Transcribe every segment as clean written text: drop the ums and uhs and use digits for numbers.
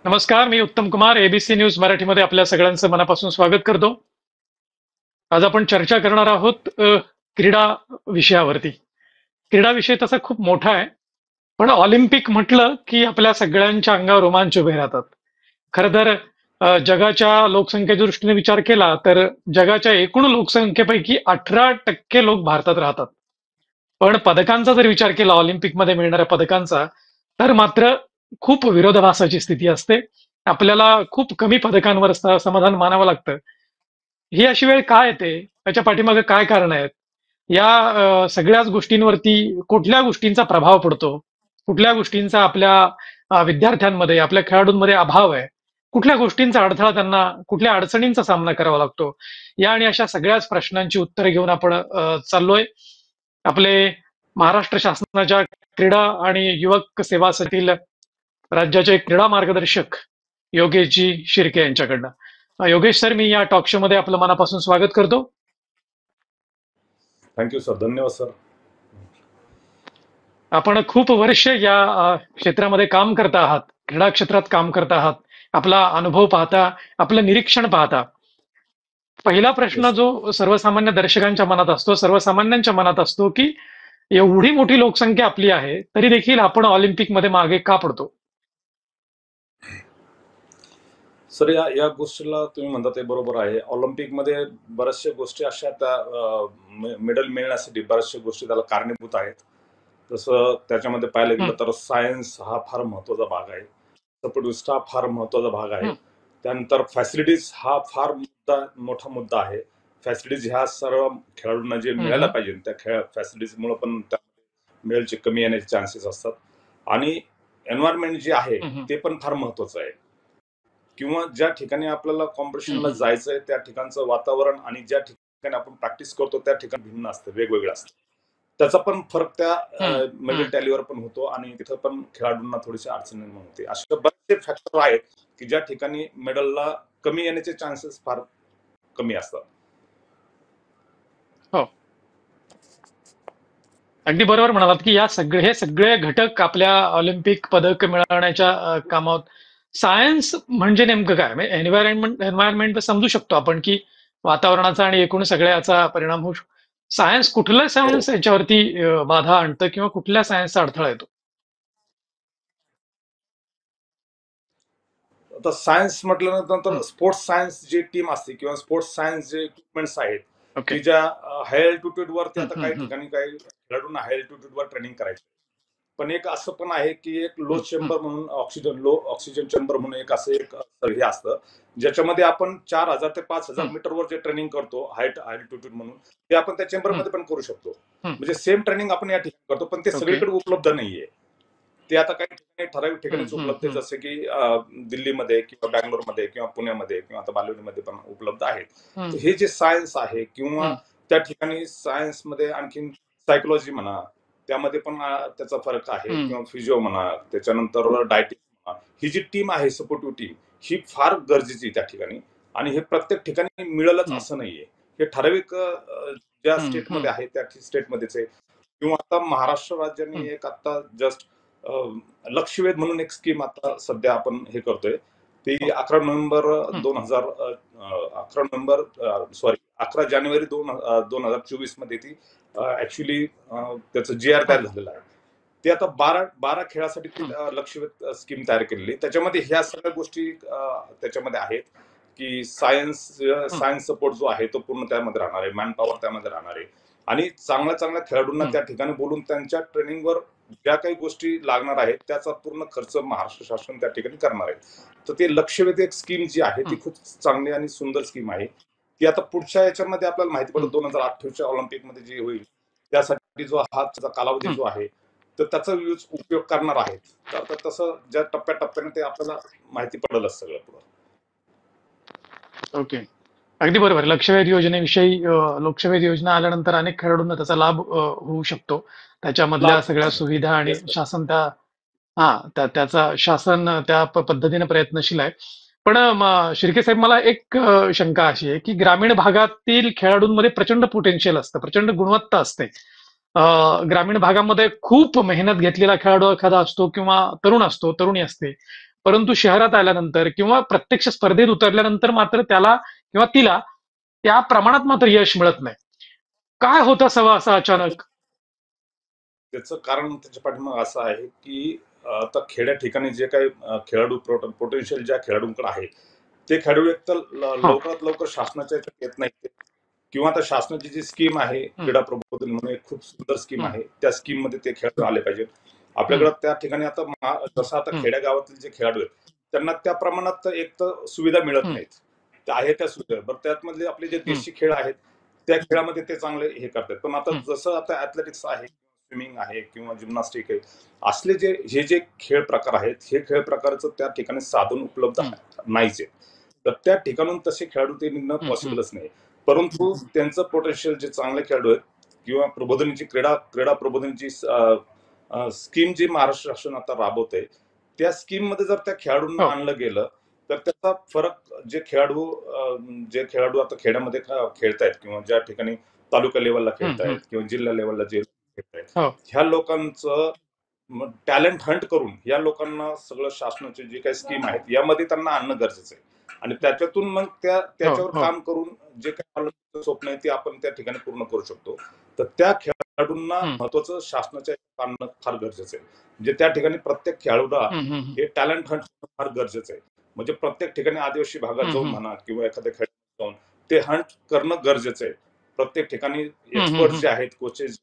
नमस्कार, मी उत्तम Kumar. ABC news मराठीमध्ये आपल्या सगळ्यांचं मनापासून स्वागत करतो. आज आपण चर्चा करणार आहोत क्रीडा विषयावरती. क्रीडा विषय तसा खूप मोठा आहे, पण ऑलिम्पिक म्हटलं की आपल्या सगळ्यांच्या अंगावर रोमांच उभे राहतात. खरं तर जगाच्या लोकसंख्येच्या दृष्टीने विचार केला तर जगाच्या एकूण लोकसंख्येपैकी 18% लोक भारतात राहतात. पण पदकांचा जर विचार केला ऑलिम्पिकमध्ये मिळणाऱ्या पदकांचा, तर मात्र खूप विरोधाभासाची स्थिती असते. आपल्याला खूप कमी पदकांवर समाधान मानावं लागतं. ही अशी वेळ का येते? त्याच्या पाठीमागे काय कारण आहेत? या सगळ्याच गोष्टींवरती कुठल्या गोष्टींचा प्रभाव पडतो? कुठल्या गोष्टींचा आपल्या विद्यार्थ्यांमध्ये, आपल्या खेळाडूंमध्ये अभाव आहे? कुठल्या गोष्टींचा अडथळा त्यांना, कुठल्या अडचणींचा सामना करावा लागतो? या आणि अशा सगळ्याच प्रश्नांची उत्तरे घेऊन आपण चाललोय. आपले महाराष्ट्र शासनाच्या क्रीडा आणि युवक सेवासाठी राज्याचे क्रीडा मार्गदर्शक योगेशजी शिर्के यांच्याकडनं. योगेश सर, मी या टॉक शो मध्ये आपलं मनापासून स्वागत करतो. थँक्यू सर, धन्यवाद सर. आपण खूप वर्ष या क्षेत्रामध्ये काम करता आहात, क्रीडा क्षेत्रात काम करता आहात. आपला अनुभव पाहता, आपलं निरीक्षण पाहता, पहिला प्रश्न जो सर्वसामान्य दर्शकांच्या मनात असतो, सर्वसामान्यांच्या मनात असतो, की एवढी मोठी लोकसंख्या आपली आहे, तरी देखील आपण ऑलिम्पिकमध्ये मागे का पडतो? सर, या या गोष्टीला तुम्ही म्हणता ते बरोबर आहे. ऑलिम्पिकमध्ये बऱ्याचशा गोष्टी अशा त्या मेडल मिळण्यासाठी बऱ्याचशा गोष्टी त्याला कारणीभूत आहेत. तसं त्याच्यामध्ये पाहायला गेलं तर सायन्स हा फार महत्वाचा भाग आहे. सपोर्टिव्ह स्टाफ फार महत्वाचा भाग आहे. त्यानंतर फॅसिलिटीज हा फार मोठा मुद्दा आहे. फॅसिलिटीज ह्या सर्व खेळाडूंना जे मिळायला पाहिजे त्या फॅसिलिटीजमुळे पण मेडलची कमी येण्याचे चान्सेस असतात. आणि एन्व्हायरमेंट जे आहे ते पण फार महत्वाचं आहे. किंवा ज्या ठिकाणी आपल्याला कॉम्पिटिशनला जायचंय त्या ठिकाणचं वातावरण आणि ज्या ठिकाणी आपण प्रॅक्टिस करतो त्या ठिकाणी भिन्न असतं, वेगवेगळं असतं. त्याचा पण फरक त्या मेडल टॅलीवर पण होतो आणि तिथं पण खेळाडूंना थोडीशी अडचण निर्माण होते. असे बरेचसे फॅक्टर आहेत की ज्या ठिकाणी मेडलला कमी येण्याचे चान्सेस फार कमी असतात. हो, अगदी बरोबर म्हणालात, की हे सगळे घटक आपल्या ऑलिम्पिक पदक मिळवण्याच्या कामात. सायन्स म्हणजे नेमकं काय? म्हणजे एन्व्हायरमेंट समजू शकतो आपण, की वातावरणाचा आणि एकूण सगळ्याचा परिणाम होऊ शकतो. सायन्स, कुठलं सायन्स याच्यावरती बाधा आणतं किंवा कुठल्या सायन्सचा अडथळा येतो? आता सायन्स म्हटल्यानंतर स्पोर्ट्स सायन्स जी टीम असते किंवा स्पोर्ट्स सायन्स जे इक्विपमेंट्स आहेत ओके. की ज्या हाय अल्टिट्यूड वरती आता काही ठिकाणी काही खेळाडूंना हाय अल्टिट्यूड वर ट्रेनिंग करायचं. पण एक असं पण आहे की एक लो चेंबर म्हणून लो ऑक्सिजन चेंबर म्हणून एक असं एक हे असतं ज्याच्यामध्ये आपण 4,000 ते 5,000 मीटरवर जे ट्रेनिंग करतो हाईट अल्टिट्यूड म्हणून ते आपण त्या चेंबरमध्ये पण करू शकतो. म्हणजे सेम ट्रेनिंग आपण या ठिकाणी करतो पण ते सगळीकडे उपलब्ध नाहीये. ते आता काही ठिकाणी ठराविक ठिकाणीच उपलब्ध आहे, जसे की दिल्लीमध्ये किंवा बँगलोरमध्ये किंवा पुण्यामध्ये किंवा आता बालवडीमध्ये पण उपलब्ध आहेत. तर हे जे सायन्स आहे किंवा त्या ठिकाणी सायन्समध्ये आणखीन सायकोलॉजी म्हणा त्यामध्ये पण त्याचा फरक आहे किंवा फिजिओ म्हणा त्याच्यानंतर डायटिंग म्हणा, ही जी टीम आहे सपोर्टिव्ह टीम ही फार गरजेची त्या ठिकाणी आणि हे प्रत्येक ठिकाणी मिळेलच असं नाहीये. हे ठराविक ज्या स्टेटमध्ये आहे त्या स्टेटमध्येच आहे. किंवा आता महाराष्ट्र राज्याने एक आता जस्ट लक्षवेध म्हणून एक स्कीम आता सध्या आपण हे करतोय. ती 11 नोव्हेंबर 11 जानेवारी 2024 मध्ये ती ऍक्च्युली त्याचं GR तयार झालेलं आहे. ते आता 12 खेळासाठी ती लक्षवेध स्कीम तयार केलेली. त्याच्यामध्ये ह्या सगळ्या गोष्टी त्याच्यामध्ये आहेत की सायन्स सपोर्ट जो आहे तो पूर्ण त्यामध्ये राहणार आहे, मॅन पॉवर त्यामध्ये राहणार आहे आणि चांगल्या खेळाडूंना त्या ठिकाणी बोलून त्यांच्या ट्रेनिंगवर ज्या काही गोष्टी लागणार आहेत त्याचा पूर्ण खर्च महाराष्ट्र शासन त्या ठिकाणी करणार आहे. तर ते लक्षवेध एक स्कीम जी आहे ती खूप चांगली आणि सुंदर स्कीम आहे. ती आता पुढच्या याच्यामध्ये आपल्याला माहिती पडेल 2028च्या ऑलिम्पिक मध्ये जे होईल त्यासाठी जो हा कालावधी जो आहे तर त्याचा उपयोग करणार आहेत. तर तसं ज्या टप्प्याटप्प्याने ते आपल्याला माहिती पडेलच सगळं पुढं. ओके. अगदी बरोबर. लक्षवेध योजनेविषयी लक्षवेध योजना आल्यानंतर अनेक खेळाडूंना त्याचा लाभ होऊ शकतो. त्याच्यामधल्या सगळ्या सुविधा आणि शासन त्याचा शासन त्या पद्धतीने प्रयत्नशील आहे. पण शिर्के साहेब, मला एक शंका अशी आहे की ग्रामीण भागातील खेळाडूंमध्ये प्रचंड पोटेन्शियल असतं, प्रचंड गुणवत्ता असते. ग्रामीण भागामध्ये खूप मेहनत घेतलेला खेळाडू एखादा असतो किंवा तरुण असतो, तरुणी असते. परंतु शहरात आल्यानंतर किंवा प्रत्यक्ष स्पर्धेत उतरल्यानंतर मात्र त्याला किंवा तिला त्या प्रमाणात मात्र यश मिळत नाही. काय होत असावं असं अचानक? त्याचं कारण त्याच्या पाठीमागे असं आहे की आता खेड्या ठिकाणी जे काही खेळाडू पोटेन्शियल ज्या खेळाडूंकडे आहे ते खेळाडू एक तर हां. लवकरात लवकर शासनाच्या याच्यात येत नाही किंवा आता शासनाची जी स्कीम आहे हं, क्रीडा प्रबोधन म्हणून एक खूप सुंदर स्कीम हं, आहे त्या स्कीम मध्ये ते खेळाडू आले पाहिजेत. हं, आपल्याकडे त्या ठिकाणी आता जसं आता हं, खेड्या गावातील जे खेळाडू आहेत त्यांना त्या प्रमाणात एक तर सुविधा मिळत हं, नाहीत. त्या आहे त्या सुविधा बरं त्यातमधले आपले जे हं, देशी खेळ आहेत त्या खेळामध्ये ते चांगले हे करतात. पण आता हं, जसं आता ऍथलेटिक्स आहे, स्विमिंग आहे किंवा जिम्नास्टिक आहे, असले हे जे खेळ प्रकार आहेत हे खेळ प्रकारचं त्या ठिकाणी साधन उपलब्ध हं, नाहीच आहे. तर त्या ठिकाणून तसे खेळाडू ते निघणं हं, हं, पॉसिबलच नाही. परंतु त्यांचं पोटेन्शियल जे चांगले खेळाडू आहेत किंवा प्रबोधनाची क्रीडा क्रीडा प्रबोधनाची स्कीम जी महाराष्ट्र शासन आता राबवत आहे त्या स्कीम मध्ये जर त्या खेळाडूंना हो. आणलं गेलं तर त्याचा फरक जे खेळाडू आता खेड्यामध्ये खेळतायत किंवा ज्या ठिकाणी तालुका लेवलला हं, हं, खेळतायत किंवा जिल्हा लेवलला जे खेळतायत हो. ह्या लोकांचं टॅलेंट हंट करून या लोकांना सगळं शासनाचे जे काही स्कीम आहेत यामध्ये त्यांना आणणं गरजेचं आहे. आणि त्याच्यातून मग हो, त्याच्यावर हो. काम करून जे काही आपलं स्वप्न आहे ते आपण त्या ठिकाणी पूर्ण करू शकतो. तर त्या खेळाडूंना हं, महत्वाचं शासनाच्या ह्याच्यात आणणं फार गरजेचं आहे. म्हणजे त्या ठिकाणी प्रत्येक खेळाडूला हं, हं, हं, हे टॅलेंट हंट फार गरजेचं आहे. म्हणजे प्रत्येक ठिकाणी आदिवासी भागात हं, जाऊन हं, म्हणा किंवा एखाद्या खेड्यात जाऊन ते हंट करणं गरजेचं आहे. प्रत्येक ठिकाणी हं, हं, एक्सपर्ट हं, जे आहेत, कोचेस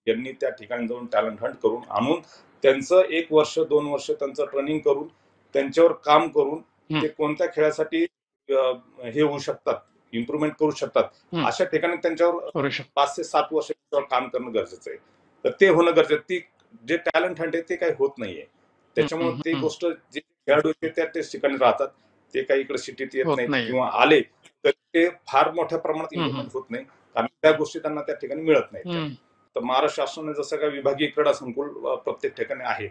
यांनी त्या ठिकाणी जाऊन टॅलेंट हंट करून आणून त्यांचं 1 वर्ष 2 वर्ष त्यांचं ट्रेनिंग करून त्यांच्यावर काम करून हं, ते कोणत्या खेळासाठी हे होऊ शकतात, इम्प्रुव्हमेंट करू शकतात, हं. अशा ठिकाणी त्यांच्यावर करू शकतो. 5 ते 7 वर्ष त्यांच्यावर काम करणं गरजेचं आहे. तर ते होणं गरजेचं ती जे टॅलेंट हंट आहे ते काही होत नाहीये. हं, त्याच्यामुळे हं, ती हं. गोष्ट जे खेळाडू आहेत ते त्याच ठिकाणी राहतात. ते काही इकडे सिटीत येत होत नाहीत नाहीये. किंवा आले तर ते फार मोठ्या प्रमाणात हं, हं, इम्प्रुव्हमेंट होत नाही. कारण त्या गोष्टी त्यांना त्या ठिकाणी मिळत नाहीत त्या. हं, तर महाराष्ट्र शासनाने जसं काही विभागीय क्रीडा संकुल प्रत्येक ठिकाणी आहेत.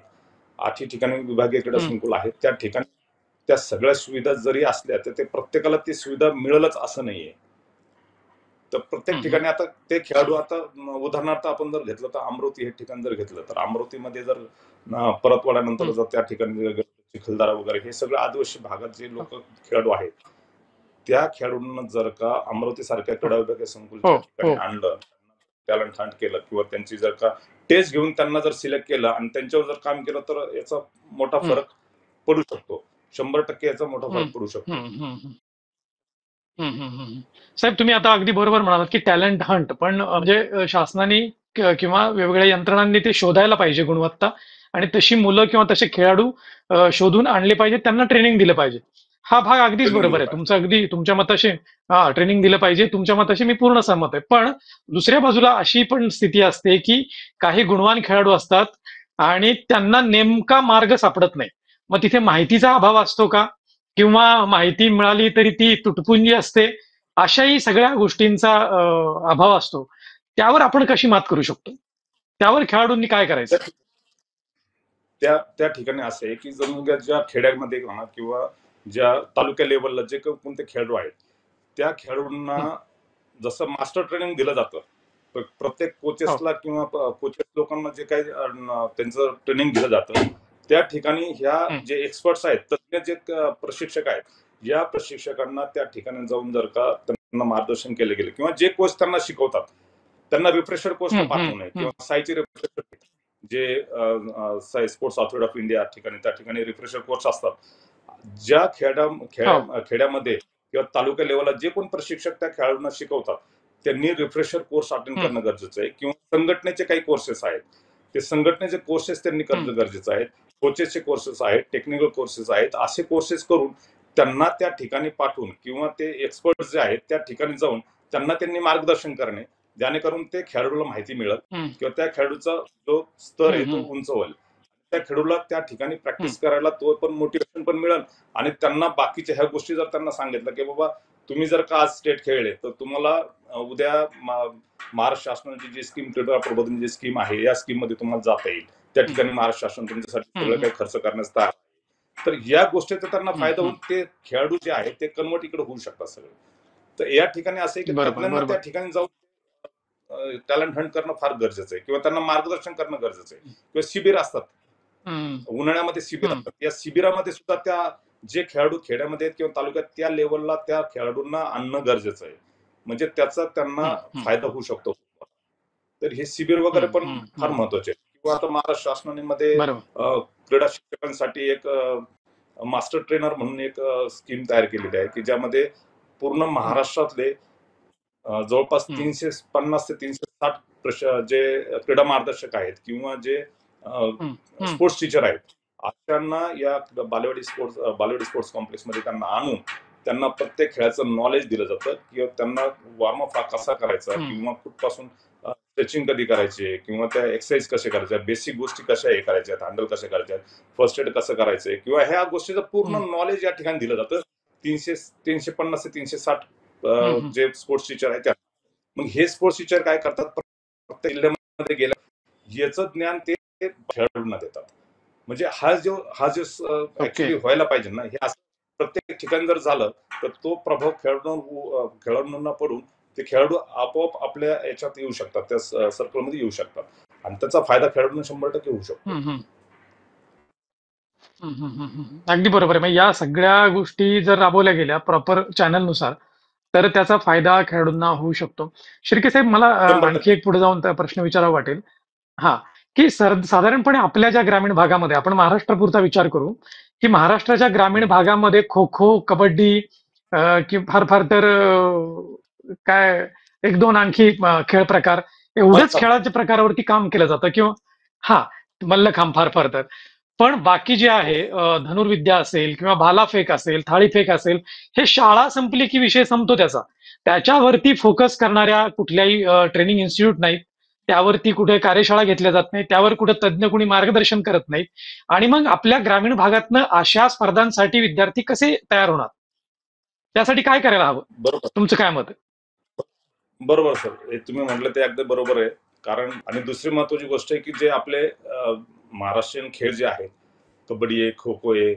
8ही ठिकाणी विभागीय क्रीडा हं, संकुल आहेत. त्या ठिकाणी त्या सगळ्या सुविधा जरी असल्या तर ते प्रत्येकाला ती सुविधा मिळेलच असं नाहीये. तर प्रत्येक हं, हं, ठिकाणी आता ते खेळाडू आता उदाहरणार्थ आपण जर घेतलं तर अमरावती हे ठिकाण जर घेतलं तर अमरावतीमध्ये जर परतवाड्यानंतर हं. जर त्या ठिकाणी जर चिखलदरा वगैरे हे सगळं आदिवासी भागात जे हो, लोक खेळाडू आहेत त्या खेळाडूंना जर का अमरावती सारख्या हो, क्रीडा विभागीय हो, संकुलच्या ठिकाणी हो. आणलं, टॅलेंट हंट केलं किंवा त्यांची जर का टेस्ट घेऊन त्यांना जर सिलेक्ट केलं आणि त्यांच्यावर जर काम केलं तर याचा मोठा हं, फरक पडू शकतो. 100% याचा मोठा हं, फरक पडू शकतो. हं, हं, हं. हं, हं, हं, हं. साहेब तुम्ही आता अगदी बरोबर म्हणालात, की टॅलेंट हंट पण म्हणजे शासनाने किंवा वेगवेगळ्या यंत्रणांनी ते शोधायला पाहिजे गुणवत्ता आणि तशी मुलं किंवा तसे खेळाडू शोधून आणले पाहिजे, त्यांना ट्रेनिंग दिलं पाहिजे. हा भाग अगदीच ट्रेनिंग बरोबर दिलं आहे. पाहिजे. तुमचं अगदी तुमच्या मताशी हां, ट्रेनिंग दिलं पाहिजे. तुमच्या मताशी मी पूर्ण सहमत आहे. पण दुसऱ्या बाजूला अशी पण स्थिती असते, की काही गुणवान खेळाडू असतात आणि त्यांना नेमका मार्ग सापडत नाही. मग तिथे माहितीचा अभाव असतो का? किंवा माहिती मिळाली तरी ती तुटपुंजी असते. अशाही सगळ्या गोष्टींचा अभाव असतो. त्यावर आपण कशी मात करू शकतो? त्यावर खेळाडूंनी काय करायचं? त्या त्या त्या ठिकाणी असं आहे की जणू ज्या खेड्यामध्ये म्हणा किंवा ज्या तालुका लेवलला जे काही कोणते खेळाडू आहेत त्या खेळाडूंना हं, जसं मास्टर ट्रेनिंग दिलं जातं प्रत्येक हो. कोचेसला किंवा कोचेस लोकांना जे काही त्यांचं ट्रेनिंग दिलं जातं त्या ठिकाणी ह्या हं, जे एक्सपर्ट्स आहेत तज्ञ जे प्रशिक्षक आहेत या प्रशिक्षकांना त्या ठिकाणी जाऊन जर का त्यांना मार्गदर्शन केलं गेलं किंवा जे कोच त्यांना शिकवतात त्यांना रिफ्रेशर कोर्सला हं, हं, पाठवू नये हं, किंवा सायची रिफ्रेशर जे स्पोर्ट्स अथॉरिटी ऑफ इंडिया ठिकाणी त्या ठिकाणी रिफ्रेशर कोर्स असतात ज्या हो. खेड्यामध्ये किंवा तालुका लेवलला जे कोण प्रशिक्षक त्या खेळाडूंना शिकवतात त्यांनी रिफ्रेशर कोर्स अटेंड हं, करणं गरजेचं आहे किंवा संघटनेचे काही कोर्सेस आहेत ते संघटनेचे कोर्सेस त्यांनी हं, करणं गरजेचं आहे कोचेसचे कोर्सेस आहेत टेक्निकल कोर्सेस आहेत असे कोर्सेस करून त्यांना त्या ठिकाणी पाठवून किंवा ते एक्सपर्ट जे आहेत त्या ठिकाणी जाऊन त्यांना त्यांनी मार्गदर्शन करणे जेणेकरून ते खेळाडूला माहिती मिळेल हं, किंवा त्या खेळाडूचा जो स्तर हं, आहे तो हं, उंच होईल त्या खेळाडूला त्या ठिकाणी हं, प्रॅक्टिस करायला तो पण मोटिवेशन पण मिळेल आणि त्यांना बाकीच्या ह्या गोष्टी जर त्यांना सांगितलं की बाबा तुम्ही जर का आज स्टेट खेळले तर तुम्हाला उद्या महाराष्ट्र शासनाची जी स्कीम क्रीडा प्रबोधन जी स्कीम आहे या स्कीम मध्ये तुम्हाला जाता येईल त्या हं, ठिकाणी महाराष्ट्र शासन तुमच्यासाठी हं, सगळं हं, काही खर्च करण्यास तयार आहे. तर या गोष्टीचा त्यांना हं, फायदा हं. होऊन ते खेळाडू जे आहेत ते कन्वर्ट इकडे होऊ शकतात सगळे. तर या ठिकाणी असं आहे की बरोबर, तज्ञांना त्या बरोबर. ठिकाणी जाऊन टॅलेंट हंट करणं फार गरजेचं आहे, किंवा त्यांना मार्गदर्शन करणं गरजेचं आहे. किंवा शिबिर असतात, उन्हाळ्यामध्ये शिबिर असतात, या शिबिरामध्ये सुद्धा त्या जे खेळाडू खेड्यामध्ये किंवा तालुक्यात त्या लेवलला त्या खेळाडूंना आणणं गरजेचं आहे, म्हणजे त्याचा त्यांना फायदा होऊ शकतो. तर हे शिबिर वगैरे पण फार महत्वाचे आहे. किंवा आता महाराष्ट्र शासनाने क्रीडा शिक्षकांसाठी एक मास्टर ट्रेनर म्हणून एक स्कीम तयार केलेली आहे, की ज्यामध्ये पूर्ण महाराष्ट्रातले जवळपास 350 ते 360 जे क्रीडा मार्गदर्शक आहेत किंवा जे स्पोर्ट्स टीचर आहेत, अशांना या बालेवाडी स्पोर्ट्स कॉम्प्लेक्समध्ये त्यांना आणून त्यांना प्रत्येक खेळाचं नॉलेज दिलं जातं, किंवा त्यांना वॉर्मअप कसा करायचा, किंवा कुठपासून स्ट्रेचिंग कधी करायचे, किंवा त्या एक्सरसाइज कसे करायच्या, बेसिक गोष्टी कशा हे करायच्या, हँडल कसे करायच्या, फर्स्ट एड कसं करायचंय, किंवा ह्या गोष्टीचं पूर्ण नॉलेज या ठिकाणी दिलं जातं 350 ते 360 जे स्पोर्ट्स टीचर आहेत त्या. मग हे स्पोर्ट्स टीचर काय करतात, प्रत्येक जिल्ह्यामध्ये गेल्या याचं ज्ञान ते खेळाडूंना देतात. म्हणजे हा जो ऍक्च्युली व्हायला पाहिजे ना, हे असं प्रत्येक ठिकाणी जर झालं तर तो प्रभाव खेळाडूंना पडून ते खेळाडू आपोआप आपल्या याच्यात येऊ शकतात, त्या सर्कलमध्ये येऊ शकतात, आणि त्याचा फायदा खेळाडूंना 100% होऊ शकतो. अगदी बरोबर आहे. या सगळ्या गोष्टी जर राबवल्या गेल्या प्रॉपर चॅनलनुसार तर त्याचा फायदा खेळाडूंना होऊ शकतो. शिर्के साहेब, मला आणखी एक पुढे जाऊन प्रश्न विचारावा वाटेल, की साधारणपणे आपल्या ज्या ग्रामीण भागामध्ये, आपण महाराष्ट्रापुरता विचार करू, की महाराष्ट्राच्या ग्रामीण भागामध्ये खो खो, कबड्डी, की फार फार तर काय एक दोन आणखी खेळ प्रकार, एवढेच खेळाच्या प्रकारावरती काम केलं जातं, किंवा मल्लखांब फार फार तर. पण बाकी जे आहे, धनुर्विद्या असेल किंवा भालाफेक असेल, थाळीफेक असेल, हे शाळा संपली की विषय संपतो त्याच्यावरती फोकस करणाऱ्या कुठल्याही ट्रेनिंग इन्स्टिट्यूट नाहीत, त्यावरती कुठे कार्यशाळा घेतल्या जात नाही, त्यावर कुठे तज्ज्ञ कुणी मार्गदर्शन करत नाहीत. आणि मग आपल्या ग्रामीण भागातनं अशा स्पर्धांसाठी विद्यार्थी कसे तयार होणार, त्यासाठी काय करायला हवं? बरोबर, तुमचं काय मत आहे? बरोबर सर, हे तुम्ही म्हटलं ते अगदी बरोबर आहे. कारण आणि दुसरी महत्वाची गोष्ट आहे की जे आपले महाराष्ट्रीयन खेळ जे आहेत, कबड्डी आहे, खो खो आहे,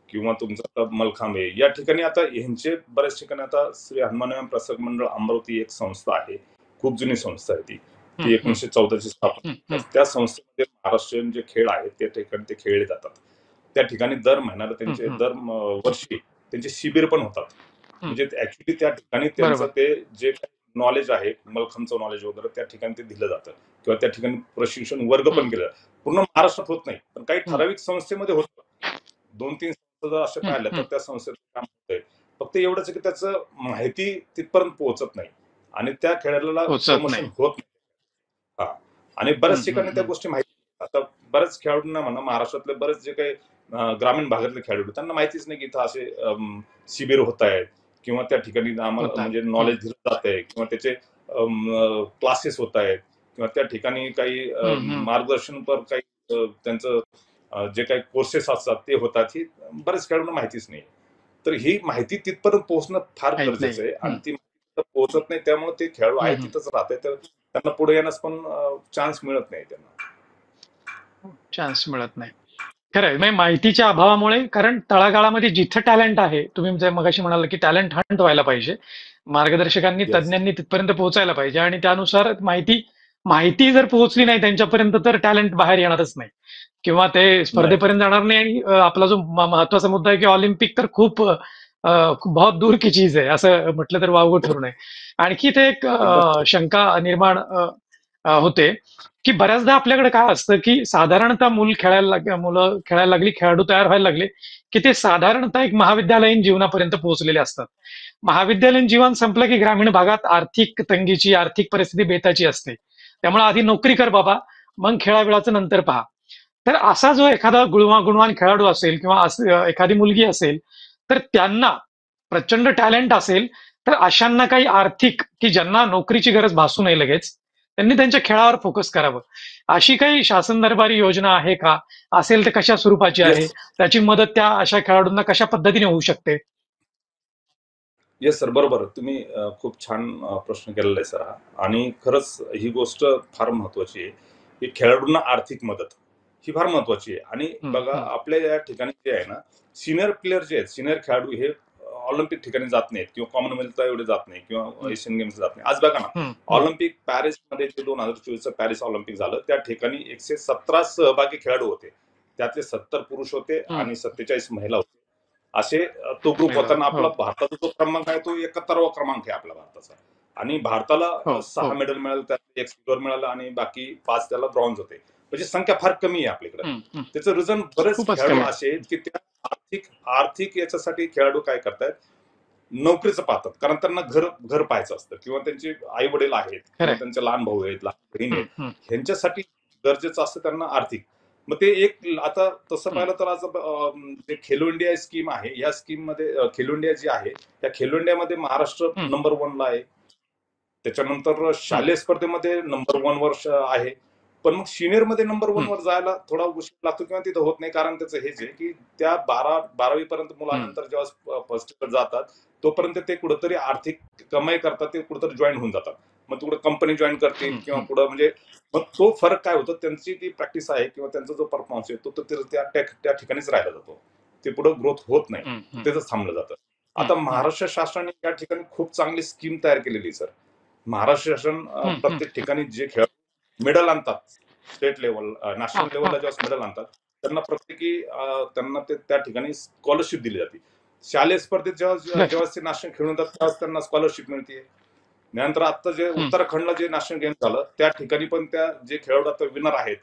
किंवा तुमचा मलखांब आहे, या ठिकाणी आता ह्यांचे बऱ्याच ठिकाणी आता श्री हनुमान प्रसारक मंडळ अमरावती एक संस्था आहे, खूप जुनी संस्था आहे ती 1914 ची स्थापना. त्या संस्थेमध्ये महाराष्ट्रीयन जे खेळ आहेत त्या ठिकाणी ते खेळले जातात. त्या ठिकाणी दर महिन्याला त्यांचे दर वर्षी त्यांचे शिबिर पण होतात. म्हणजे ऍक्च्युली त्या ठिकाणी त्यांचं ते जे नॉलेज आहे, मलखांबचं नॉलेज वगैरे त्या ठिकाणी ते दिलं जातं, किंवा त्या ठिकाणी प्रशिक्षण वर्ग पण केलं जातं. पूर्ण महाराष्ट्रात होत नाही, पण काही ठराविक संस्थेमध्ये होतं. 2-3 संस्था जर अशा पाहिल्या तर त्या संस्थेत काम होतंय. फक्त एवढंच की त्याचं माहिती तिथपर्यंत पोहोचत नाही, आणि त्या खेळाडूला प्रमोशन होत नाही. आणि बऱ्याच ठिकाणी त्या गोष्टी माहिती. आता बऱ्याच खेळाडूंना म्हणा, महाराष्ट्रातले बरेच जे काही ग्रामीण भागातले खेळाडू त्यांना माहितीच नाही की इथं असे शिबिर होत आहेत, किंवा त्या ठिकाणी आम्हाला म्हणजे नॉलेज दिलं जात आहे, किंवा त्याचे क्लासेस होत आहेत, किंवा त्या ठिकाणी काही मार्गदर्शनपर काही त्यांचं जे काही कोर्सेस असतात ते होतात, ही बऱ्याच खेळाडूंना माहितीच नाही. तर ही माहिती तिथपर्यंत पोहोचणं फार गरजेचं आहे, आणि ती पोहोचत नाही, त्यामुळे ते खेळाडू आहे तिथंच राहते, तर त्यांना पुढे येण्यास पण चान्स मिळत नाही. त्यांना चान्स मिळत नाही, खरं आहे. माहितीच्या अभावामुळे, कारण तळागाळामध्ये जिथं टॅलेंट आहे, तुम्ही मगाशी म्हणाल की टॅलेंट हंट व्हायला पाहिजे, मार्गदर्शकांनी तज्ज्ञांनी तिथपर्यंत पोहोचायला पाहिजे, आणि त्यानुसार माहिती जर पोहोचली नाही त्यांच्यापर्यंत तर टॅलेंट बाहेर येणारच नाही, किंवा ते स्पर्धेपर्यंत जाणार नाही. आणि आपला जो महत्वाचा मुद्दा आहे की ऑलिम्पिक तर खूप बहुत दूर की चीज आहे, असं म्हटलं तर वावगं ठरू नये. आणखी ते एक शंका निर्माण होते की बऱ्याचदा आपल्याकडे काय असतं की साधारणतः मुलं खेळायला लागली, खेळाडू तयार व्हायला लागले की ते साधारणतः एक महाविद्यालयीन जीवनापर्यंत पोहोचलेले असतात. महाविद्यालयीन जीवन संपलं की ग्रामीण भागात आर्थिक तंगीची, आर्थिक परिस्थिती बेताची असते, त्यामुळे आधी नोकरी कर बाबा, मग खेळाबिळाचं नंतर पहा. तर असा जो एखादा गुणवान खेळाडू असेल, किंवा एखादी मुलगी असेल, तर त्यांना प्रचंड टॅलेंट असेल, तर अशांना काही आर्थिक, की ज्यांना नोकरीची गरज भासू नये लगेच, त्यांनी त्यांच्या खेळावर फोकस करावं, अशी काही शासन दरबारी योजना आहे का? असेल तर कशा स्वरूपाची आहे? त्याची मदत त्या अशा खेळाडूंना कशा पद्धतीने होऊ शकते? येस सर, बरोबर. तुम्ही खूप छान प्रश्न केलेला आहे सर हा. आणि खरंच ही गोष्ट फार महत्वाची आहे की खेळाडूंना आर्थिक मदत ही फार महत्वाची आहे. आणि बघा, आपल्या या ठिकाणी जे आहे ना, सिनियर प्लेयर जे आहेत, सिनियर खेळाडू हे ऑलिम्पिक ठिकाणी जात नाहीत किंवा कॉमनवेल्थला एवढे जात नाही किंवा एशियन गेम्स जात नाही. आज बघा ना, ऑलिम्पिक पॅरिसमध्ये जे 2024चं पॅरिस ऑलिम्पिक झालं, त्या ठिकाणी 117 सहभागी खेळाडू होते. त्यातले 70 पुरुष होते आणि 47 महिला होते. असे तो ग्रुप होता. आपला भारताचा जो क्रमांक आहे तो 71वा क्रमांक आहे आपल्या भारताचा. आणि भारताला 6 मेडल मिळाले, त्यात 1 सिल्वर मिळालं आणि बाकी 5 त्याला ब्रॉन्झ होते. म्हणजे संख्या फार कमी आहे आपल्याकडे. त्याचं रिझन बरेच खेळाडू असे आहेत की त्या आर्थिक याच्यासाठी खेळाडू काय करतायत, नोकरीचं पाहतात. कारण त्यांना घर पाहायचं असतं किंवा त्यांचे आई वडील आहेत किंवा त्यांचे लहान भाऊ आहेत, लहान बहीण आहेत, ह्यांच्यासाठी गरजेचं असतं त्यांना आर्थिक. मग ते एक आता तसं पाहिलं तर आज जे खेलो इंडिया स्कीम आहे, या स्कीम मध्ये खेलो इंडिया जी आहे, त्या खेलो इंडियामध्ये महाराष्ट्र नंबर 1ला आहे. त्याच्यानंतर शालेय स्पर्धेमध्ये नंबर 1 वर आहे. पण मग सिनियर मध्ये नंबर 1 वर जायला थोडा उशीर लागतो किंवा तिथं होत नाही. कारण त्याचं हेच आहे की त्या 12वी पर्यंत मुलांनंतर जेव्हा फर्स्ट इयर जातात तोपर्यंत ते कुठंतरी आर्थिक कमाई करतात, ते कुठंतरी जॉईन होऊन जातात. मग कुठं कंपनी जॉईन करतील किंवा पुढं म्हणजे मग तो फरक काय होतो, त्यांची ती प्रॅक्टिस आहे किंवा त्यांचा जो परफॉर्मन्स आहे तो त्या ठिकाणीच राहिला जातो. ते पुढे ग्रोथ होत नाही, त्याच थांबलं जातं. आता महाराष्ट्र शासनाने या ठिकाणी खूप चांगली स्कीम तयार केलेली सर. महाराष्ट्र शासन प्रत्येक ठिकाणी जे खेळ मेडल आणतात, स्टेट लेवल नॅशनल लेवलला जेव्हा मेडल आणतात त्यांना प्रत्येकी त्यांना त्या ठिकाणी स्कॉलरशिप दिली जाते. शालेय स्पर्धेत जेव्हा ते नॅशनल खेळून येतात तेव्हा त्यांना स्कॉलरशिप मिळते. नंतर आता जे उत्तराखंडला जे नॅशनल गेम झालं त्या ठिकाणी पण त्या जे खेळाडू आता विनर आहेत,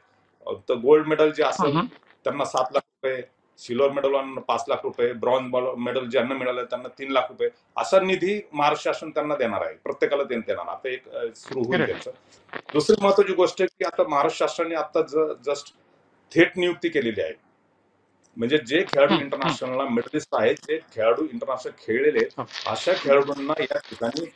तर गोल्ड मेडल जे असेल त्यांना 7 लाख रुपये, सिल्वर मेडलवाल्यांना 5 लाख रुपये, ब्रॉन्झ मेडल ज्यांना मिळालं त्यांना 3 लाख रुपये असा निधी महाराष्ट्र शासन त्यांना देणार आहे. प्रत्येकाला देणार. आता एक सुरू होईल त्यांचं. दुसरी महत्वाची गोष्ट आहे की आता महाराष्ट्र शासनाने आता जस्ट थेट नियुक्ती केलेली आहे. म्हणजे जे खेळाडू इंटरनॅशनलला मेडलिस्ट आहेत, ते खेळाडू इंटरनॅशनल खेळलेले आहेत, अशा खेळाडूंना या ठिकाणी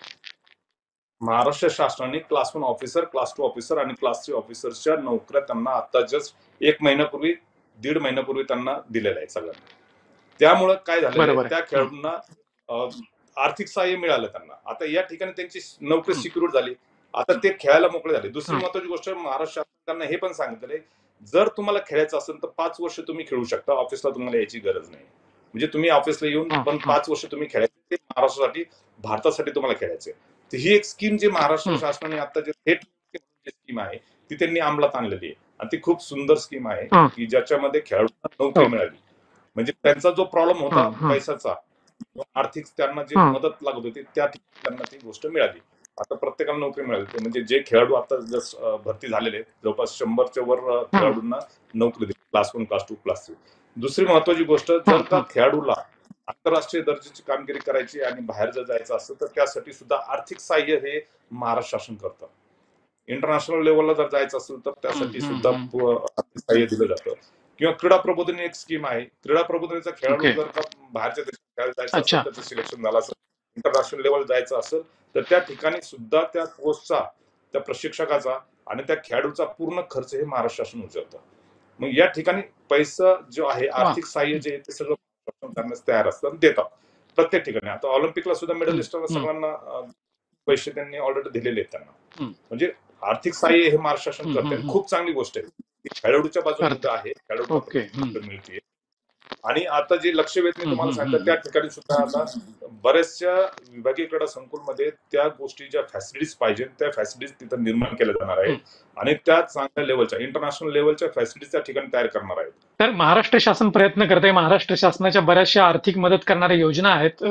महाराष्ट्र शासनाने क्लास 1 ऑफिसर, क्लास 2 ऑफिसर आणि क्लास 3 ऑफिसरच्या नोकऱ्या त्यांना आता जस्ट 1 महिन्यापूर्वी, 1.5 महिन्यापूर्वी त्यांना दिलेल्या आहेत सगळ्यांना. त्यामुळे काय झालं, त्या खेळाडूंना आर्थिक सहाय्य मिळालं त्यांना. आता या ठिकाणी त्यांची नोकरी सिक्युर झाली. आता ते खेळायला मोकळे झाले. दुसरी महत्वाची गोष्ट, महाराष्ट्र शासनाने हे पण सांगितले, जर तुम्हाला खेळायचं असेल तर 5 वर्ष तुम्ही खेळू शकता, ऑफिसला तुम्हाला यायची गरज नाही. म्हणजे तुम्ही ऑफिसला येऊन पण 5 वर्ष तुम्ही खेळायचे, ते महाराष्ट्रासाठी, भारतासाठी तुम्हाला खेळायचे. तर ही एक स्कीम जी महाराष्ट्र शासनाने आता जे थेट स्कीम आहे ती त्यांनी अंमलात आणलेली आहे आणि ती खूप सुंदर स्कीम आहे की ज्याच्यामध्ये खेळाडूंना नोकरी मिळाली. म्हणजे त्यांचा जो प्रॉब्लेम होता पैशाचा, आर्थिक त्यांना जी मदत लागत होती त्या ठिकाणी त्यांना ती गोष्ट मिळाली. आता प्रत्येकाला नोकरी मिळाली. म्हणजे जे खेळाडू आता भरती झालेले आहेत, जवळपास 100च्या वर खेळाडूंना नोकरी दिली, क्लास 1, क्लास 2, क्लास 3. दुसरी महत्वाची गोष्ट, जर का खेळाडूला आंतरराष्ट्रीय दर्जाची कामगिरी करायची आणि बाहेर जर जायचं असेल तर त्यासाठी सुद्धा आर्थिक सहाय्य हे महाराष्ट्र शासन करतं. इंटरनॅशनल लेवलला जर जायचं असेल तर त्यासाठी सुद्धा आर्थिक सहाय्य दिलं जातं. किंवा क्रीडा प्रबोधिनी एक स्कीम आहे. क्रीडा प्रबोधिनीचा खेळाडू जर का बाहेरच्या देशात खेळायला जायचं असेल, त्याचं सिलेक्शन झालं असेल, इंटरनॅशनल लेवल जायचं असेल तर त्या ठिकाणी सुद्धा त्या कोचचा, त्या प्रशिक्षकाचा आणि त्या खेळाडूचा पूर्ण खर्च हे महाराष्ट्र शासन उचलतं. मग या ठिकाणी पैसा जो आहे, आर्थिक सहाय्य जे आहे ते सगळं करण्यास तयार असतात, देतात प्रत्येक ठिकाणी. आता ऑलिम्पिकला सुद्धा मेडलिस्टला सगळ्यांना पैसे त्यांनी ऑलरेडी दिलेले आहेत त्यांना. म्हणजे आर्थिक सहाय्य हे महाराष्ट्र शासन करते. खूप चांगली गोष्ट आहे. खेळाडूच्या बाजूने आहे, खेळाडू मिळते. आणि आता जे लक्षवेध मी तुम्हाला सांगितलं, त्या ठिकाणी सुद्धा आता बऱ्याचशा विभागीय क्रीडा संकुलमध्ये त्या गोष्टी ज्या फॅसिलिटीज पाहिजे त्या फॅसिलिटीज तिथं निर्माण केल्या जाणार आहेत आणि त्या चांगल्या लेवलच्या, इंटरनॅशनल लेवलच्या फॅसिलिटीज त्या ठिकाणी तयार करणार आहेत. तर महाराष्ट्र शासन प्रयत्न करते. महाराष्ट्र शासनाच्या बऱ्याचशा आर्थिक मदत करणाऱ्या योजना आहेत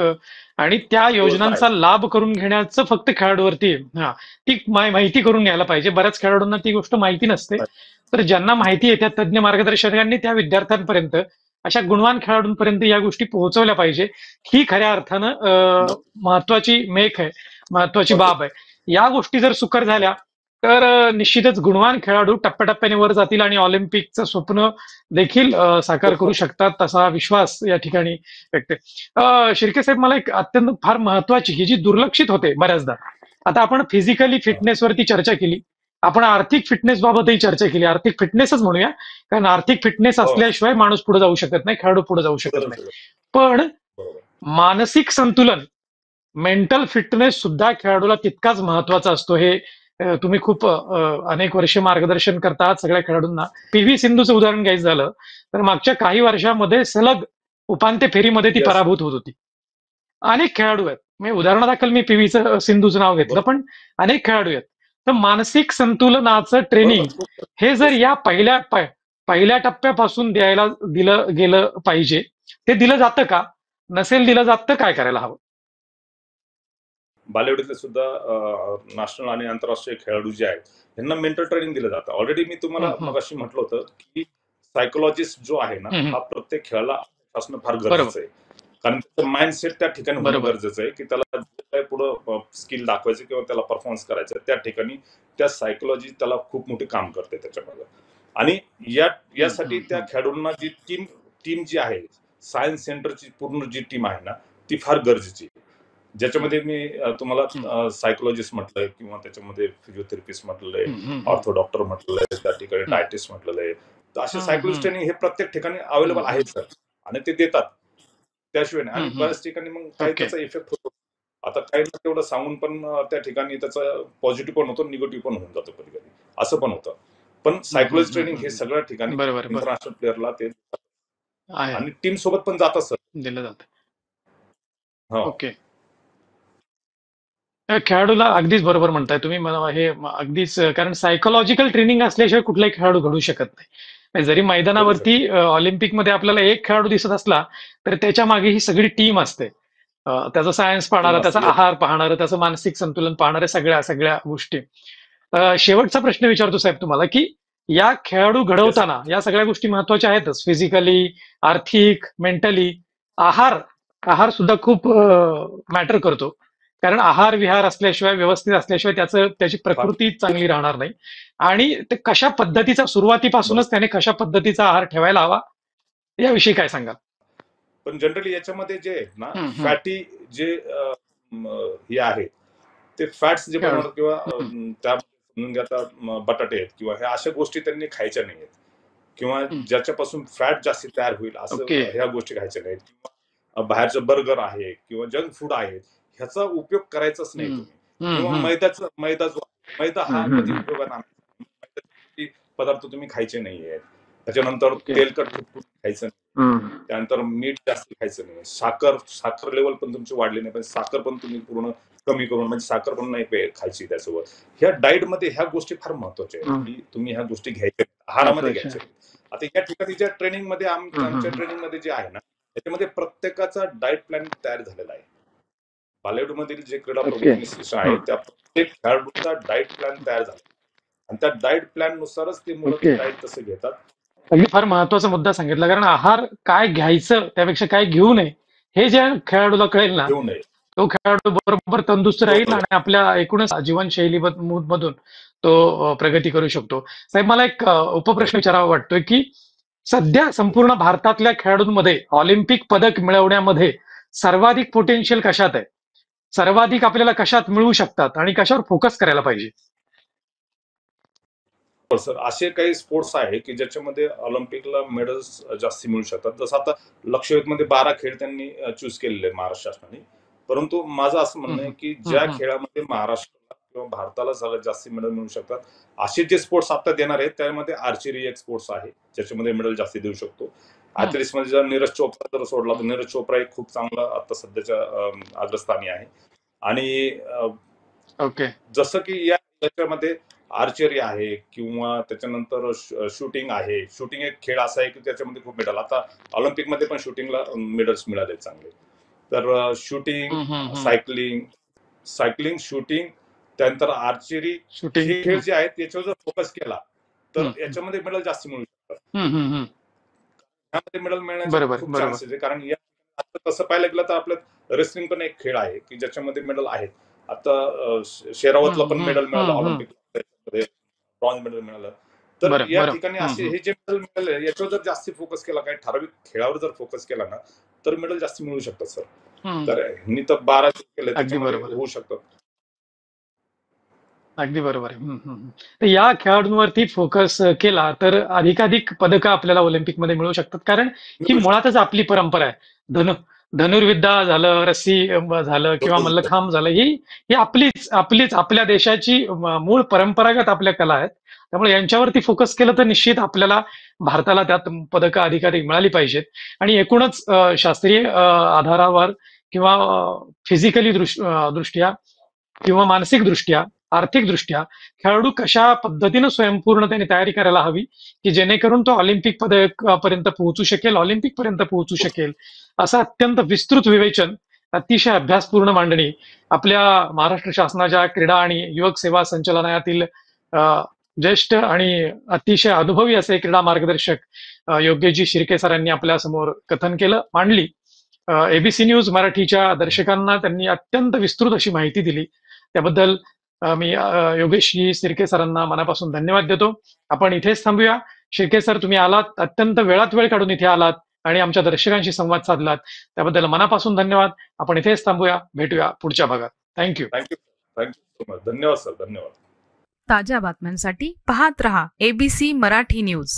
आणि त्या योजनांचा लाभ करून घेण्याचं फक्त खेळाडूवरती ती माहिती करून घ्यायला पाहिजे. बऱ्याच खेळाडूंना ती गोष्ट माहिती नसते. तर ज्यांना माहिती आहे त्या तज्ज्ञ मार्गदर्शकांनी त्या विद्यार्थ्यांपर्यंत, अशा गुणवान खेळाडूंपर्यंत या गोष्टी पोहोचवल्या पाहिजे. ही खऱ्या अर्थानं महत्वाची मेख आहे, महत्वाची बाब आहे. या गोष्टी जर सुकर झाल्या तर निश्चितच गुणवान खेळाडू टप्प्याटप्प्याने वर जातील आणि ऑलिम्पिकचं स्वप्न देखील साकार करू शकतात, तसा विश्वास या ठिकाणी व्यक्त आहे. शिर्के साहेब, मला एक अत्यंत फार महत्वाची ही जी दुर्लक्षित होते बऱ्याचदा, आता आपण फिजिकली फिटनेसवरती चर्चा केली, आपण आर्थिक फिटनेस बाबतही चर्चा केली. आर्थिक फिटनेसच म्हणूया, कारण आर्थिक फिटनेस असल्याशिवाय माणूस पुढे जाऊ शकत नाही, खेळाडू पुढे जाऊ शकत नाही. पण मानसिक संतुलन, मेंटल फिटनेस सुद्धा खेळाडूला तितकाच महत्वाचा असतो. हे तुम्ही खूप अनेक वर्षे मार्गदर्शन करतात सगळ्या खेळाडूंना. पी.व्ही. सिंधूचं उदाहरण घ्यायचं झालं तर मागच्या काही वर्षामध्ये सलग उपांत्य फेरीमध्ये ती पराभूत होत होती अनेक खेळाडू आहेत. म्हणजे उदाहरणादाखल मी पीव्हीचं सिंधूचं नाव घेतलं, बरोबर पण अनेक खेळाडू आहेत. तर मानसिक संतुलनाचं ट्रेनिंग बरोबर खूप हे जर या पहिल्या टप्प्यापासून दिलं गेलं पाहिजे, ते दिलं जातं का? नसेल दिलं जात तर काय करायला हवं? बॉलिवूडचे सुद्धा नॅशनल आणि आंतरराष्ट्रीय खेळाडू जे आहेत त्यांना मेंटल ट्रेनिंग दिलं जातं. ऑलरेडी मी हं, तुम्हाला हं. मगाशी म्हटलं होतं की सायकोलॉजिस्ट जो आहे ना हं, हं. हा प्रत्येक खेळाला असणं फार बरोबर, गरजेचं आहे. कारण त्याचं माइंडसेट त्या ठिकाणी होणं बरोबर. गरजेचं आहे की त्याला जे काही पुढं स्किल दाखवायचं किंवा त्याला परफॉर्मन्स करायचं त्या ठिकाणी त्या सायकोलॉजी त्याला खूप मोठे काम करते त्याच्यामध्ये. आणि हं, यासाठी हं, त्या हं. खेळाडूंना जी टीम जी आहे सायन्स सेंटरची पूर्ण जी टीम आहे ना ती फार गरजेची आहे. हं, ज्याच्यामध्ये मी हं. तुम्हाला सायकोलॉजिस्ट म्हटलंय किंवा त्याच्यामध्ये फिजिओथेरपिस्ट म्हटलंय, हं, हं, हं. ऑर्थो डॉक्टर म्हटलंय, त्या ठिकाणी हं. डायटिस्ट म्हटलेलं आहे. तर असे हं, सायकोलॉजिस्ट हं. ट्रेनिंग हे प्रत्येक ठिकाणी हं, अवेलेबल हं. आहेत सर आणि ते देतात. त्याशिवाय नाही. हं, आणि हं. बऱ्याच ठिकाणी मग काही ओके. त्याचा इफेक्ट होतो. आता काही ना तेवढं सांगून पण त्या ठिकाणी त्याचा पॉझिटिव्ह पण होतो, निगेटिव्ह पण होऊन जातो कधी-कधी. असं पण होतं. पण हं, हं, सायकोलॉजी हं, ट्रेनिंग हं, हे हं. सगळ्या ठिकाणी बरोबर, बरं. इंटरनॅशनल प्लेअरला ते आहे. आणि टीम सोबत पण जातात सर. दिलं जातं. हो. ओके. खेळाडूला अगदीच बरोबर म्हणताय तुम्ही. मला हे अगदीच कारण सायकॉलॉजिकल ट्रेनिंग असल्याशिवाय कुठलाही खेळाडू घडू शकत नाही. म्हणजे जरी घडू मैदानावरती शकतो. ऑलिम्पिकमध्ये आपल्याला एक खेळाडू दिसत असला, तर त्याच्या मागे ही सगळी टीम असते. त्याचा सायन्स टीम पाहणारं, त्याचा असते. आहार पाहणारं, त्याचं मानसिक संतुलन पाहणाऱ्या सगळ्या सगळ्या गोष्टी. शेवटचा प्रश्न विचारतो साहेब तुम्हाला, की या खेळाडू येस. घडवताना या सगळ्या गोष्टी महत्वाच्या आहेतच. फिजिकली, आर्थिक, मेंटली. आहार आहार सुद्धा खूप मॅटर करतो. कारण आहार विहार असल्याशिवाय, व्यवस्थित असल्याशिवाय त्याची फार प्रकृती चांगली राहणार नाही. आणि ते कशा पद्धतीचा सुरुवातीपासूनच बरोबर. त्याने कशा पद्धतीचा आहार ठेवायला हवा, याविषयी काय सांगाल? पण जनरली याच्यामध्ये जे आहेत ना हं, हं. फॅटी जे हे आहेत ते फॅट्स जे खेळाडू. बनवतात किंवा हं. त्यामध्ये समजून घ्या आता बटाटे आहेत किंवा ह्या अशा गोष्टी त्यांनी खायच्या नाही आहेत किंवा हं. ज्याच्यापासून फॅट जास्ती तयार होईल असं ओके. ह्या गोष्टी खायच्या नाहीत किंवा बाहेरचं बर्गर आहे किंवा जंक फूड आहे ह्याचा उपयोग करायचाच नाही हं. तुम्ही हं, किंवा हं. मैदा जो मैदा हं, हा हं, कधी हं. उपयोगात आणला मैद्याचे पदार्थ तुम्ही खायचे नाही आहेत. त्याच्यानंतर ओके. तेलकट खूप खायचं नाही. हं. त्यानंतर मीठ जास्त खायचं नाही. साखर लेवल पण तुमची वाढली नाही पाहिजे. साखर पण तुम्ही पूर्ण कमी करून म्हणजे साखर पण नाही खायची त्यासोबत. ह्या डाएटमध्ये ह्या गोष्टी फार महत्वाच्या आहेत, हं. की तुम्ही ह्या गोष्टी घ्यायच्या आहारामध्ये महत्वाचं आहे. घ्यायच्या आहेत. आता या ठिकाणीच्या ट्रेनिंगमध्ये हं, हं, आमच्या हं. ट्रेनिंगमध्ये जे आहे ना, त्याच्यामध्ये प्रत्येकाचा डाएट प्लॅन तयार झालेला आहे. बॉलिवूडमधील जे क्रीडा ओके. प्रबोधिनी शिक्षण आहे, हं. त्या प्रत्येक खेळाडूचा डाएट प्लॅन तयार झाला आणि त्या डाएट प्लॅन नुसारच ते मुलं ते ओके. डाएट तसं घेतात. अगदी फार महत्वाचा मुद्दा सांगितला. कारण आहार काय घ्यायचं, त्यापेक्षा काय घेऊ नये, हे ज्या खेळाडूला कळेल ना, घेऊ नये. तो खेळाडू बरोबर तंदुरुस्त राहील बरोबर. आणि आपल्या एकूणच जीवनशैली मधून तो प्रगती करू शकतो. साहेब मला एक हो. उपप्रश्न विचारावा वाटतोय, की सध्या संपूर्ण भारतातल्या खेळाडूंमध्ये ऑलिम्पिक पदक मिळवण्यामध्ये सर्वाधिक पोटेन्शियल कशात आहे? सर्वाधिक आपल्याला कशात मिळू शकतात आणि कशावर फोकस करायला पाहिजे? हो सर, असे काही स्पोर्ट्स आहे की ज्याच्यामध्ये ऑलिम्पिकला मेडल्स जास्ती मिळू शकतात. जसं आता लक्षवेधमध्ये 12 खेळ त्यांनी चूज केलेले आहे महाराष्ट्र शासनाने. परंतु माझं असं हं, म्हणणं आहे हं. की हं, ज्या हं. खेळामध्ये महाराष्ट्राला किंवा भारताला सगळ्यात जास्ती मेडल मिळू शकतात, असे जे स्पोर्ट्स आता देणार आहेत त्यामध्ये आर्चरी एक स्पोर्ट्स आहे, ज्याच्यामध्ये मेडल जास्ती देऊ शकतो. हं, ॲथलीट्समध्ये जर नीरज चोप्रा जर सोडला तर हं. नीरज चोप्रा एक खूप चांगला आता सध्याच्या अग्रस्थानी आहे. आणि ओके. जसं की याच्यामध्ये आर्चरी आहे किंवा त्याच्यानंतर शूटिंग आहे. शूटिंग एक खेळ असा आहे की त्याच्यामध्ये खूप मेडल आता ऑलिम्पिकमध्ये पण शूटिंगला मेडल्स मिळाले चांगले. तर शूटिंग, हं, हं, हं. सायकलिंग, शूटिंग त्यानंतर आर्चरी शूटिंग. हे खेळ हं, जे आहेत याच्यावर जर फोकस केला, तर हं, हं. याच्यामध्ये मेडल जास्त मिळू शकतात. हं, हं, हं. ह्यामध्ये मेडल मिळण्याचे बरोबर, खूप बरोबर. चान्सेस आहे. कारण या आता तसं पाहायला गेलं तर आपलं रेसलिंग पण एक खेळ आहे की ज्याच्यामध्ये मेडल आहेत. आता हं, शेरावतला पण हं, मेडल मिळालं हं, हं. ऑलिम्पिकमध्ये ब्रॉन्झ मेडल मिळालं. तर बरं, या बरं. ठिकाणी हं, असे हं. हे जे मेडल मिळाले याच्यावर जर जास्त फोकस केला, काही ठराविक खेळावर जर फोकस केला ना, तर मेडल जास्त मिळू शकतात सर. हं. तर ह्यांनी तर 12 केले अगदी त्याच्यामध्ये बरोबर. होऊ शकतात. अगदी बरोबर आहे. हं, हं, हं. तर या खेळाडूंवरती फोकस केला तर अधिकाधिक पदकं आपल्याला ऑलिम्पिकमध्ये मिळू शकतात. कारण ही मिळू शकतात. मुळातच आपली परंपरा आहे. धनुर्विद्या झालं, रस्सी झालं किंवा बरोबर. मल्लखांब झालं, ही आपलीच आपल्या देशाची मूळ परंपरागत आपल्या कला आहेत. त्यामुळे यांच्यावरती फोकस केलं तर निश्चित आपल्याला भारताला त्यात पदकं अधिकाधिक मिळाली पाहिजेत आणि एकूणच शास्त्रीय आधारावर किंवा फिजिकली दृष्ट्या किंवा मानसिक दृष्ट्या, आर्थिक दृष्ट्या खेळाडू कशा पद्धतीनं स्वयंपूर्णतेने तयारी करायला हवी की जेणेकरून तो ऑलिम्पिक पदकापर्यंत पोहोचू शकेल, ऑलिम्पिक पर्यंत पोहोचू शकेल, असं अत्यंत विस्तृत विवेचन, अतिशय अभ्यासपूर्ण मांडणी आपल्या महाराष्ट्र शासनाच्या क्रीडा आणि युवक सेवा संचालनालयातील ज्येष्ठ आणि अतिशय अनुभवी असे क्रीडा मार्गदर्शक योगेशजी शिर्के सरांनी आपल्या समोर कथन केलं, मांडली. एबीसी न्यूज मराठीच्या दर्शकांना त्यांनी अत्यंत विस्तृत अशी माहिती दिली. त्याबद्दल मी योगेशजी शिर्के सरांना मनापासून धन्यवाद देतो. आपण इथेच थांबूया. शिर्के सर, तुम्ही आलात, अत्यंत वेळात वेळ काढून इथे आलात आणि आमच्या दर्शकांशी संवाद साधलात, त्याबद्दल मनापासून धन्यवाद. आपण इथेच थांबूया, भेटूया पुढच्या भागात. थँक्यू. Thank you so much. धन्यवाद सर. धन्यवाद. ताज्या बातम्यांसाठी पाहत रहा एबीसी मराठी न्यूज.